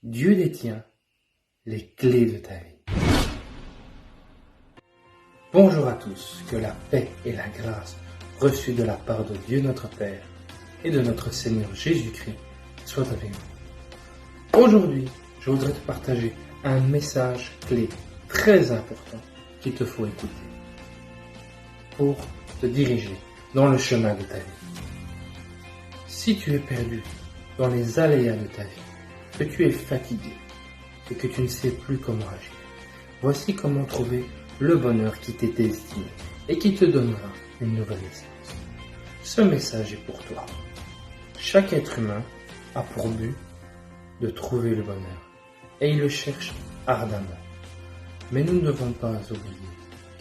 Dieu détient les clés de ta vie. Bonjour à tous, que la paix et la grâce reçues de la part de Dieu notre Père et de notre Seigneur Jésus-Christ soient avec vous. Aujourd'hui, je voudrais te partager un message clé très important qu'il te faut écouter pour te diriger dans le chemin de ta vie. Si tu es perdu dans les aléas de ta vie, que tu es fatigué et que tu ne sais plus comment agir, voici comment trouver le bonheur qui t'est destiné et qui te donnera une nouvelle naissance. Ce message est pour toi. Chaque être humain a pour but de trouver le bonheur et il le cherche ardemment. Mais nous ne devons pas oublier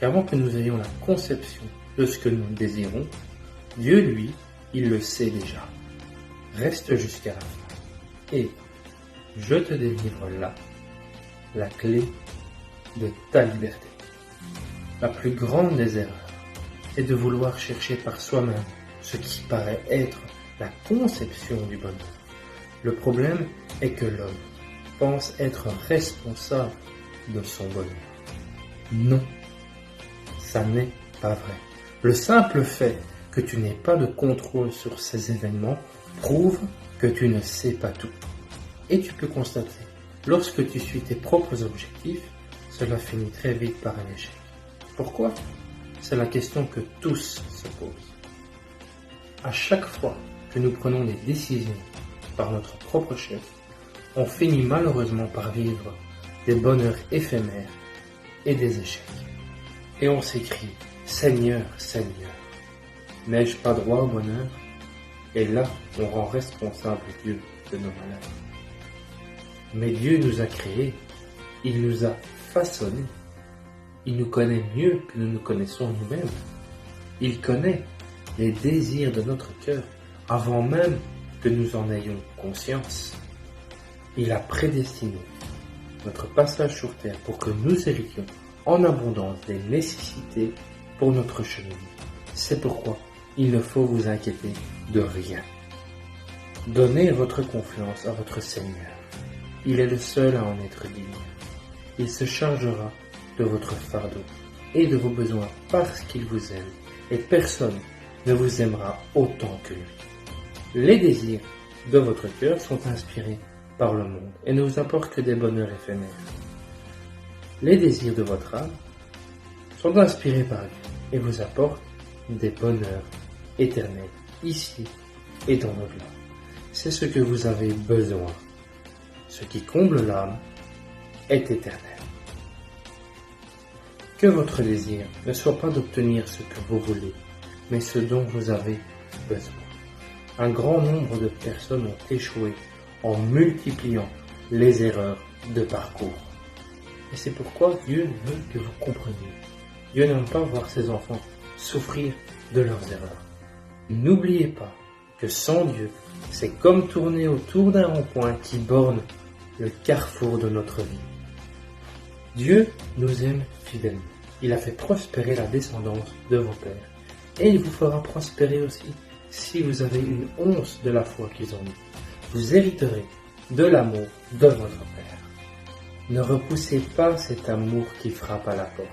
qu'avant que nous ayons la conception de ce que nous désirons, Dieu, lui, il le sait déjà. Reste jusqu'à la fin et je te délivre là la clé de ta liberté. La plus grande des erreurs est de vouloir chercher par soi-même ce qui paraît être la conception du bonheur. Le problème est que l'homme pense être responsable de son bonheur. Non, ça n'est pas vrai. Le simple fait que tu n'aies pas de contrôle sur ces événements prouve que tu ne sais pas tout. Et tu peux constater, lorsque tu suis tes propres objectifs, cela finit très vite par un échec. Pourquoi? C'est la question que tous se posent. À chaque fois que nous prenons des décisions par notre propre chef, on finit malheureusement par vivre des bonheurs éphémères et des échecs. Et on s'écrie « Seigneur, Seigneur, n'ai-je pas droit au bonheur ?» Et là, on rend responsable Dieu de nos malheurs. Mais Dieu nous a créés, il nous a façonnés. Il nous connaît mieux que nous nous connaissons nous-mêmes. Il connaît les désirs de notre cœur avant même que nous en ayons conscience. Il a prédestiné notre passage sur terre pour que nous héritions en abondance des nécessités pour notre cheminement. C'est pourquoi il ne faut vous inquiéter de rien. Donnez votre confiance à votre Seigneur. Il est le seul à en être digne. Il se chargera de votre fardeau et de vos besoins parce qu'il vous aime, et personne ne vous aimera autant que lui. Les désirs de votre cœur sont inspirés par le monde et ne vous apportent que des bonheurs éphémères. Les désirs de votre âme sont inspirés par Dieu et vous apportent des bonheurs éternels, ici et dans l'au-delà. C'est ce que vous avez besoin. Ce qui comble l'âme est éternel. Que votre désir ne soit pas d'obtenir ce que vous voulez, mais ce dont vous avez besoin. Un grand nombre de personnes ont échoué en multipliant les erreurs de parcours. Et c'est pourquoi Dieu veut que vous compreniez. Dieu n'aime pas voir ses enfants souffrir de leurs erreurs. N'oubliez pas que sans Dieu, c'est comme tourner autour d'un rond-point qui borne le carrefour de notre vie. Dieu nous aime fidèlement. Il a fait prospérer la descendance de vos pères. Et il vous fera prospérer aussi si vous avez une once de la foi qu'ils ont eue. Vous hériterez de l'amour de votre Père. Ne repoussez pas cet amour qui frappe à la porte,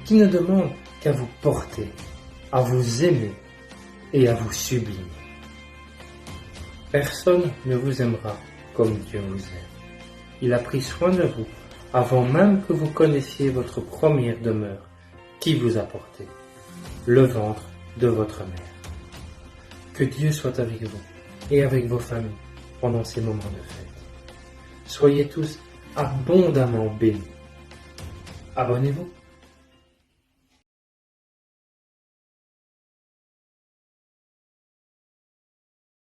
qui ne demande qu'à vous porter, à vous aimer et à vous sublimer. Personne ne vous aimera comme Dieu vous aime. Il a pris soin de vous avant même que vous connaissiez votre première demeure qui vous a porté, le ventre de votre mère. Que Dieu soit avec vous et avec vos familles pendant ces moments de fête. Soyez tous abondamment bénis. Abonnez-vous.